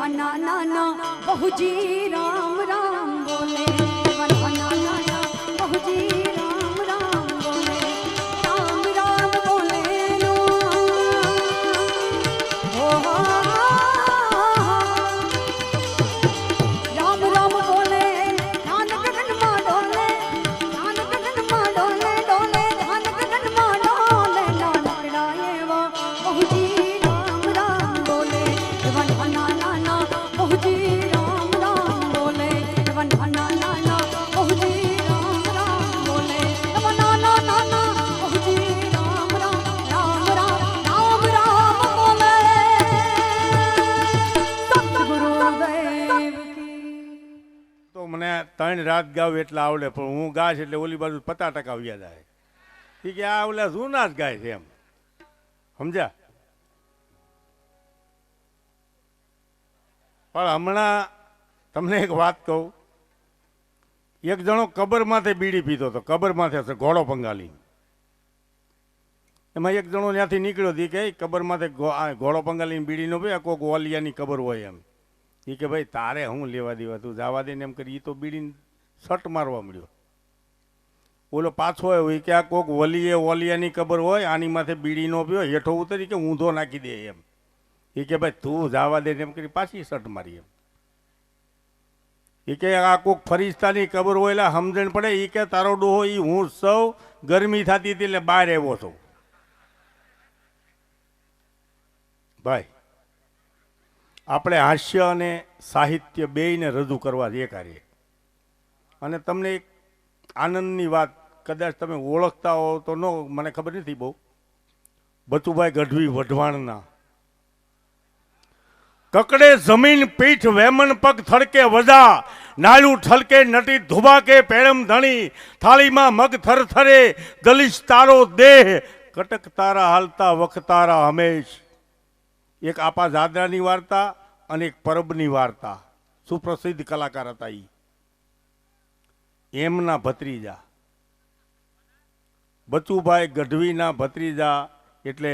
नाना नाना बहुजी राम राम बोले नाना नाना बहुजी राम राम बोले राम राम बोले नो राम राम बोले धान गगन मा डोले धान गगन मा डोले डोले धान गगन मा डोले नानकड़ा एवा बहुजी राम राम बोले नाना नाना बहुजी राम राम बोले नाना नाना बहुजी राम राम बोले नाना नाना बहुजी राम राम राम राम राम राम बोले सतगुरुदेव की। તો મને 3 રાત ગાવ એટલે આવડે, પણ હું ગાશ એટલે ઓલી બાજુ 50% વ્યા જાય. એ કે આ ઓલા જૂના જ ગાય છે એમ, સમજ્યા? પણ હમણાં તમને એક વાત કહું. એક જણો કબરમાંથી બીડી પીતો હતો, કબરમાંથી હશે ઘોડો પંગાલી. એમાં એક જણો ત્યાંથી નીકળ્યો હતી કે કબરમાંથી ઘોડો પંગાલીની બીડી નો ભાઈ કોઈક ઓલિયાની કબર હોય એમ. એ કે ભાઈ તારે હું લેવા દેવા, તું જવા દે ને એમ કરી. એ તો બીડીને સટ મારવા મળ્યો. ઓલો પાછો આવ્યો, એ કે આ કોઈક ઓલિયાની કબર હોય, આની માથે બીડી નો પીયો, હેઠો ઉતરી કે ઊંધો નાખી દે એમ. એ કે ભાઈ તું જવા દે ને એમ કરી પાછી સટ મારી એમ. એ કે આ કોઈક ફરિશ્તાની કબર હોય એટલે સમજણ પડે. એ કે તારો ડોહો એ હું સૌ ગરમી થતી હતી એટલે બહાર આવ્યો હતો. ભાઈ આપણે હાસ્ય અને સાહિત્ય બેયને રજૂ કરવા જે કાર્ય. અને તમને એક આનંદની વાત, કદાચ તમે ઓળખતા હો તો ન, મને ખબર નથી બહુ. બચુભાઈ ગઢવી વઢવાણના. કકડે જમીન પીઠ વેમન પગ થડકે વજા, નાળું ઠલકે નટી ધુબાકે પેરમ ધણી, થાળીમાં મગ થરથરે ગલીશ તારો દેહ, કટક તારા હાલતા વખ તારા હમેશ. એક આપા જાદરાની વાર્તા અને એક પરબની વાર્તા. સુપ્રસિદ્ધ કલાકાર હતા ઈ. એમના ભત્રીજા બચુભાઈ ગઢવીના ભત્રીજા એટલે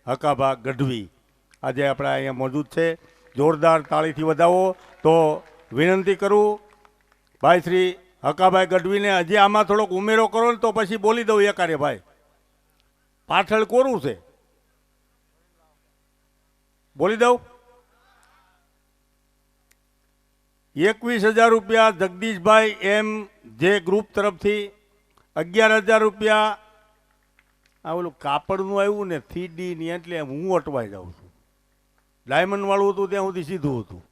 હકાભા ગઢવી આજે આપણે અહીંયા મોજૂદ છે. જોરદાર તાળીથી વધાવો તો વિનંતી કરું ભાઈ શ્રી હકાભાઈ ગઢવીને. હજી આમાં થોડોક ઉમેરો કરો ને તો પછી બોલી દઉં એકારે. ભાઈ પાછળ કોરું છે, બોલી દઉં. 21,000 રૂપિયા જગદીશભાઈ એમ જે ગ્રુપ તરફથી, 11,000 રૂપિયા આ ઓલું કાપડનું આવ્યું ને 3D ની, એટલે હું અટવાઈ જાઉં છું. ડાયમંડ વાળું હતું ત્યાં સુધી સીધું હતું.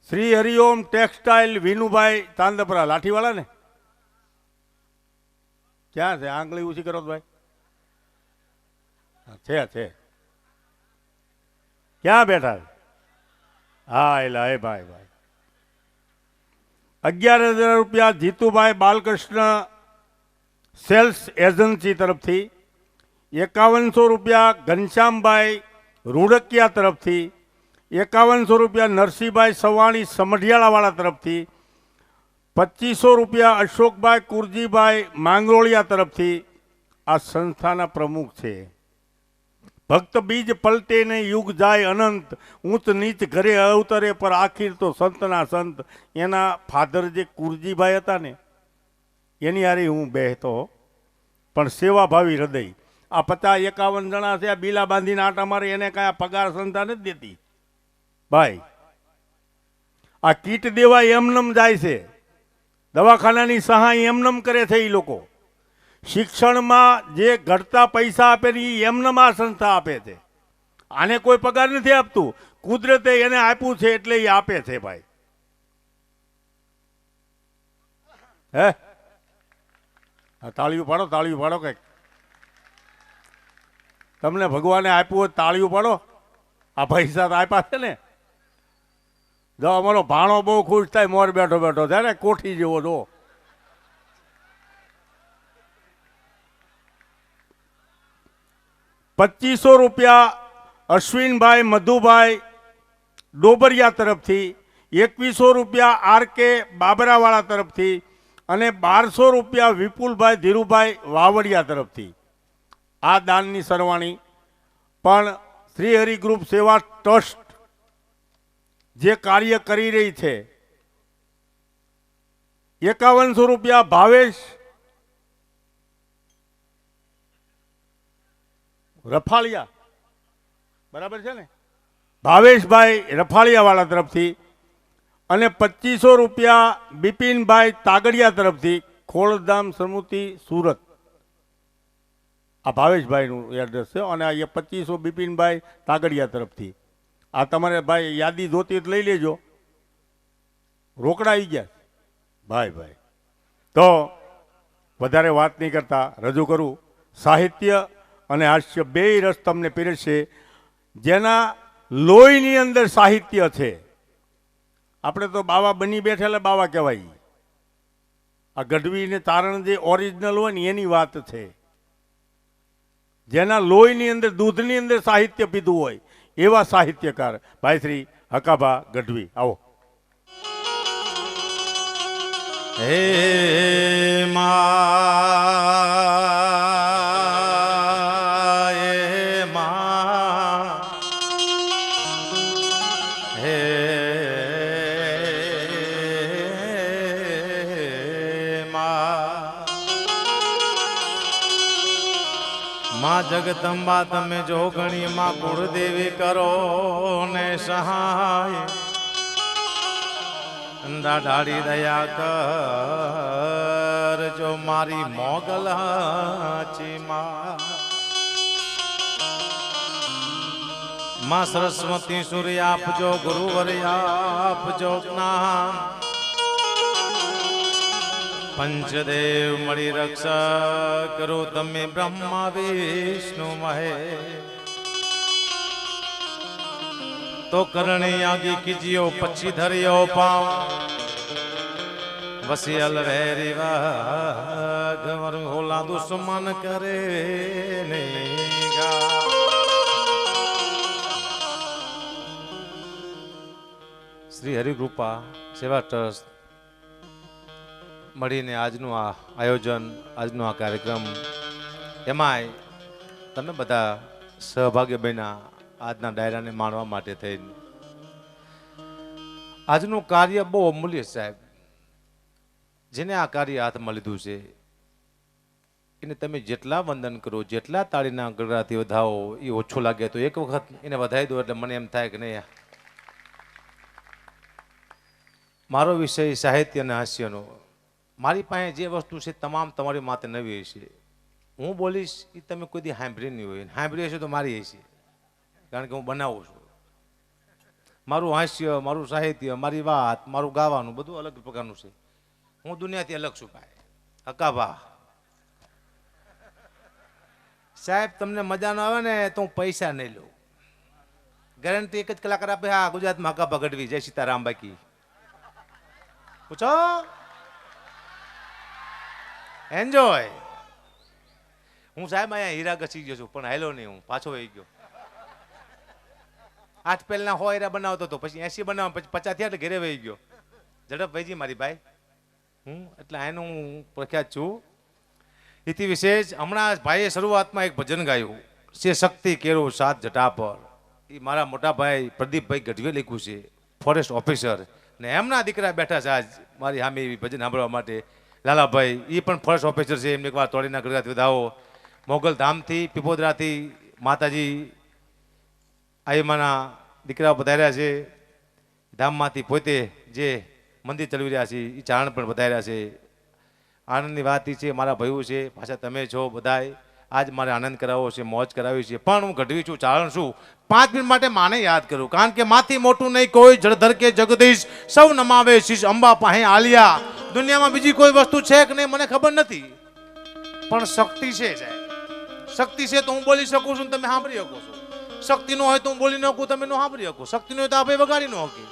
શ્રી હરિઓમ ટેક્સટાઇલ વિનુભાઈ ચાંદપરા, લાઠીવાળા ને ક્યાં છે? આંગળી ઊંચી કરો ભાઈ. છે ક્યાં બેઠા? હા એલા એ ભાઈ 11,000 રૂપિયા જીતુભાઈ બાલકૃષ્ણ સેલ્સ એજન્સી તરફથી, 5100 રૂપિયા ઘનશ્યામભાઈ રૂડકિયા તરફથી, 5100 રૂપિયા નરસિંહભાઈ સવાણી સમઢિયાળાવાળા તરફથી, 2500 રૂપિયા અશોકભાઈ કુરજીભાઈ માંગરોળિયા તરફથી. આ સંસ્થાના પ્રમુખ છે. ભક્ત બીજ પલટે ને યુગ જાય અનંત, ઊંચ નીચ ઘરે અવતરે પર આખીર તો સંતના સંત. એના ફાધર જે કુરજીભાઈ હતા ને, એની હારી હું બેહતો, પણ સેવાભાવી હૃદય. આ 50-51 જણા છે, આ બીલા બાંધીને આટા મારે, એને કાંઈ પગાર સંસ્થા નથી દેતી ભાઈ. આ કીટ દેવા એમનમ જાય છે, દવાખાનાની સહાય એમનમ કરે છે. એ લોકો શિક્ષણમાં જે ઘટતા પૈસા આપે ને એ એમનેમ આ સંસ્થા આપે છે. આને કોઈ પગાર નથી આપતું, કુદરતે એને આપ્યું છે એટલે એ આપે છે ભાઈ. હે તાળીઓ પાડો કંઈક. તમને ભગવાને આપ્યું હોય તાળીઓ પાડો. આ પૈસા તો આપ્યા છે ને. જો અમારો ભાણો બહુ ખુશ થાય, મોર બેઠો બેઠો છે ને, કોઠી જેવો જો. ₹2500 અશ્વિનભાઈ મધુભાઈ ડોબરિયા તરફથી, 2100 રૂપિયા આર.કે. બાબરાવાળા તરફથી અને 1200 રૂપિયા વિપુલભાઈ ધીરુભાઈ વાવડિયા તરફથી. આ દાનની સરવાણી પણ શ્રી હરિ ગ્રુપ સેવા ટ્રસ્ટ જે કાર્ય કરી રહી છે. 5100 રૂપિયા ભાવેશ રફાળિયા, બરાબર છે ને, ભાવેશભાઈ રફાળિયા વાળા તરફથી, અને 2500 રૂપિયા બિપિનભાઈ તાગડિયા તરફથી, ખોડધામ સમૂતિ સુરત. આ ભાવેશભાઈનું એડ્રેસ છે અને આ 2500 બિપિનભાઈ તાગડિયા તરફથી. આ તમારે ભાઈ યાદી જોતી લઈ લેજો. રોકડા આવી ગયા ભાઈ. તો વધારે વાત નહીં કરતા રજૂ કરું. સાહિત્ય અને હાસ્ય બેય રસ તમને પીરસશે. જેના લોહીની અંદર સાહિત્ય છે. આપણે તો બાવા બની બેઠેલા બાવા કહેવાય. આ ગઢવી ને તારણ જે ઓરિજિનલ હોય ને એની વાત છે. જેના લોહીની અંદર દૂધની અંદર સાહિત્ય પીધું હોય એવા સાહિત્યકાર ભાઈ શ્રી હકાભા ગઢવી. આવો. હે મા હે મા જગદંબા તમે જો ગણી માં કુળદેવી કરો ને સહાય દાઢાડી દયા કર જો મારી મોગલ માં સરસ્વતી સૂર્ય આપજો ગુરુવર આપજો જ્ઞાન પંચદેવ મળી રક્ષા કરો તમે બ્રહ્મા વિષ્ણુ મહેશ તો કરણી આગી કીજીઓ પછી ધર્યો પાવ વસિયલ વેરી વાઘવર હોલા દુશ્મન કરે ને શ્રી હરિકૃપા સેવા ટ્રસ્ટ મળીને આજનું આ આયોજન, આજનો આ કાર્યક્રમ, એમાંય તમે બધા સહભાગી બન્યા આજના ડાયરાને માણવા માટે થઈને. આજનું કાર્ય બહુ અમૂલ્ય સાહેબ. જેને આ કાર્ય હાથમાં લીધું છે એને તમે જેટલા વંદન કરો, જેટલા તાળીના ગળરાથી વધાવો એ ઓછું લાગે. તો એક વખત એને વધાવી દો એટલે મને એમ થાય કે નહીં, મારો વિષય સાહિત્ય અને હાસ્યનો. મારી પાસે જે વસ્તુ છે તમામ તમારી માથે નવી હશે. હું બોલીશ એ તમે કોઈ દી સાંભળી નહીં હોય. સાંભળી હશે તો મારી હશે, કારણ કે હું બનાવું છું. મારું હાસ્ય, મારું સાહિત્ય, મારી વાત, મારું ગાવાનું બધું અલગ પ્રકારનું છે. હું દુનિયાથી અલગ છું ભાઈ. હકાભા સાહેબ, તમને મજા ન આવે ને તો હું પૈસા નહીં લઉં. ગેરંટી એક જ કલાકાર આપે. હા, ગુજરાતમાં હકાભા ગઢવી, જય સીતારામ. બાકી પૂછો, એન્જોય. હું સાહેબ અહીંયા હીરા ઘસી ગયો છું પણ હાલ્યો નહીં, હું પાછો આવી ગયો. 8 પહેલના 100 હીરા બનાવતો હતો, પછી 80 બનાવ, પછી 50 થયા એટલે ઘરે વહી ગયો. ઝડપ ભાઈજી મારી ભાઈ. એટલે એનું હું પ્રખ્યાત છું. ઇતિ વિશેષ હમણાં ભાઈએ શરૂઆતમાં એક ભજન ગાયું છે, શક્તિ કેરો સાત જટા પર. એ મારા મોટા ભાઈ પ્રદીપભાઈ ગઢવીએ લખ્યું છે, ફોરેસ્ટ ઓફિસર. ને એમના દીકરા બેઠા છે આજ મારી સામે એવી ભજન સાંભળવા માટે. લાલાભાઈ એ પણ ફોરેસ્ટ ઓફિસર છે. એમને એકવાર તોડીના ગળગાથી વધાવો. મોગલ ધામથી, પીપોદરાથી માતાજી આઈમાના દીકરાઓ પધાર્યા છે. ધામમાંથી પોતે જે મંદિર ચલાવી રહ્યા છે એ ચારણ પણ પધાર્યા છે. આનંદની વાત એ છે, મારા ભાઈઓ છે, પાછા તમે છો બધાય. આજ મારે આનંદ કરાવવો છે, મોજ કરાવી છે. પણ હું ગઢવી છું, ચારણ છું. 5 મિનિટ માટે માને યાદ કરું, કારણ કે માથી મોટું નહીં કોઈ, જળધર કે જગદીશ સૌ નમાવે શીશ અંબા પાસે આલિયા. દુનિયામાં બીજી કોઈ વસ્તુ છે કે નહીં મને ખબર નથી, પણ શક્તિ છે સાહેબ. શક્તિ છે તો હું બોલી શકું છું, તમે સાંભળી શકો છો. શક્તિ ન હોય તો હું બોલી ન શકું, તમે ન સાંભળી શકો. શક્તિ ન હોય તો આપણે વગાડી ન શકીએ.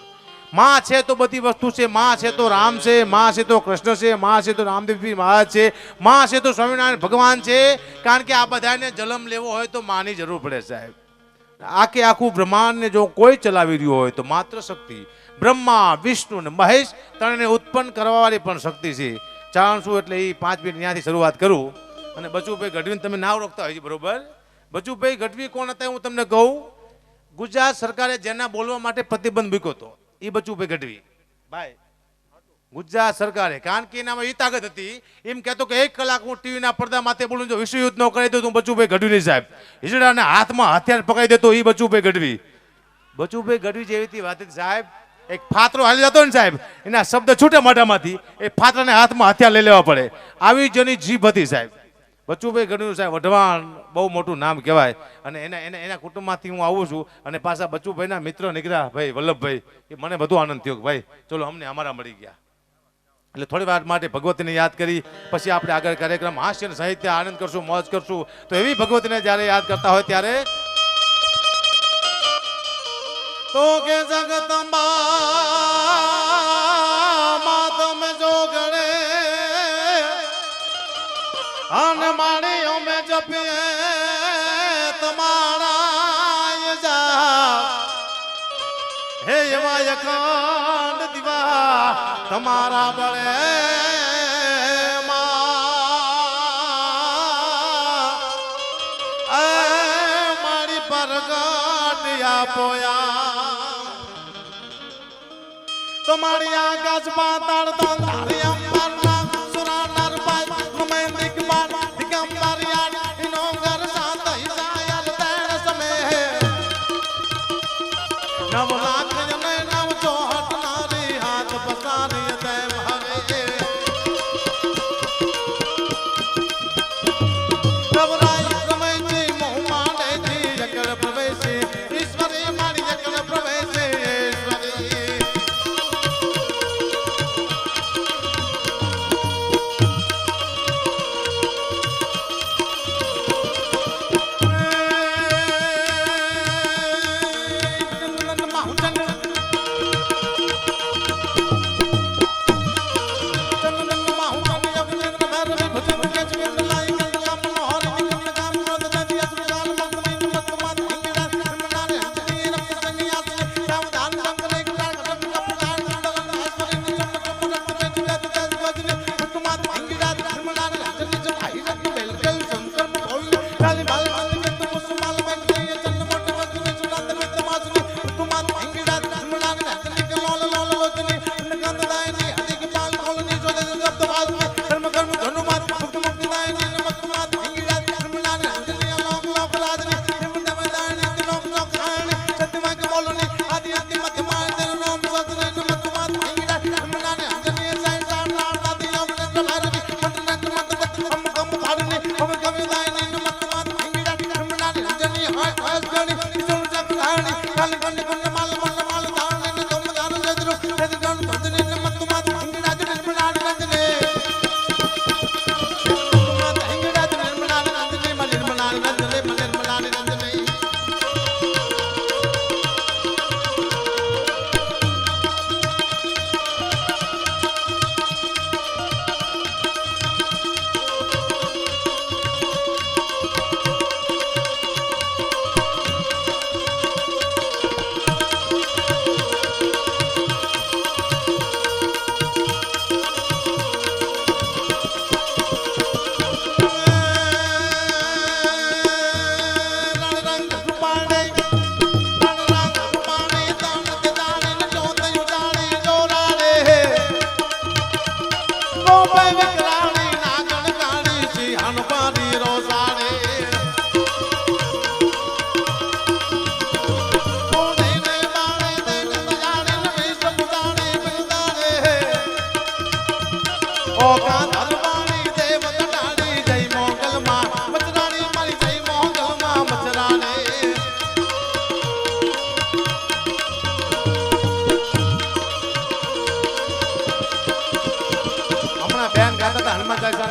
માં છે તો બધી વસ્તુ છે. માં છે તો રામ છે, માં છે તો કૃષ્ણ છે, માં છે તો રામદેવજી મહારાજ છે, માં છે તો સ્વામિનારાયણ ભગવાન છે. કારણ કે આ બધાને જન્મ લેવો હોય તો માની જરૂર પડે સાહેબ. આખે આખું બ્રહ્માંડને જો કોઈ ચલાવી રહ્યું હોય તો માત્ર શક્તિ. બ્રહ્મા, વિષ્ણુ ને મહેશ ત્રણને ઉત્પન્ન કરવાવાળી પણ શક્તિ છે. ચારણ શું એટલે એ 5 મિનિટ ત્યાંથી શરૂઆત કરું. અને બચુભાઈ ગઢવીને તમે નામ રોકતા હોય છે બરોબર. બચુભાઈ ગઢવી કોણ હતા હું તમને કહું. ગુજરાત સરકારે જેના બોલવા માટે પ્રતિબંધ મૂક્યો હતો એ બચુભાઈ ગઢવી ભાઈ ગુજરાત સરકારે કારણ કે એનામાં એ તાકાત હતી એમ કહેતો કે 1 કલાક હું ટીવીના પડદા માથે બોલું જો વિશ્વયુદ્ધ ન કરી દઉં તો હું બચુભાઈ ગઢવી સાહેબ હિજડાને હાથમાં હથિયાર પકડી દેતો એ બચુભાઈ ગઢવી જેવી વાત હતી સાહેબ એક ફાતરો હાલી જતો ને સાહેબ એના શબ્દ છૂટે મોઢામાંથી એ ફાતરાને હાથમાં હથિયાર લઈ લેવા પડે આવી જેની જીભ હતી સાહેબ બચુભાઈ ગઢવી સાહેબ વઢવાણ બહુ મોટું નામ કહેવાય અને એના કુટુંબમાંથી હું આવું છું અને પાછા બચુભાઈના મિત્ર નીકળ્યા ભાઈ વલ્લભભાઈ એ મને બધું આનંદ થયો કે ભાઈ ચલો અમને અમારા મળી ગયા એટલે થોડી વાર માટે ભગવતીને યાદ કરી પછી આપણે આગળ કાર્યક્રમ હાસ્ય અને સાહિત્ય આનંદ કરશું મોજ કરશું તો એવી ભગવતીને જ્યારે યાદ કરતા હોય ત્યારે તો કે જગદંબા માં તમે જો ગણે અને માણીઓ મે જપીએ તમારા જા હે એવા અખંડ દીવા તમારા બળે મારી પરગટિયા પોયા તમારી આકાશ પાતાળ તારી અંબર ના સુરા નરપાય તમે દિગમાન દિગંબર યાર ઇનો ઘર સાત હિસાયલ તેણ સમે નવ લાખ જને નવ ચોહટ નારી હાથ પસારી તેમ હવે પ્રભરાય પ્રમેજી મોહ માંડેજી જકર પ્રવેશી ઈશ્વરી મારી જકર પ્રવેશી ઈશ્વરી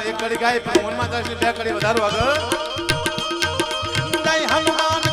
એક કડી ગાય પણ મનમાં 2 કડી વધારો આગળ જય હનુમાન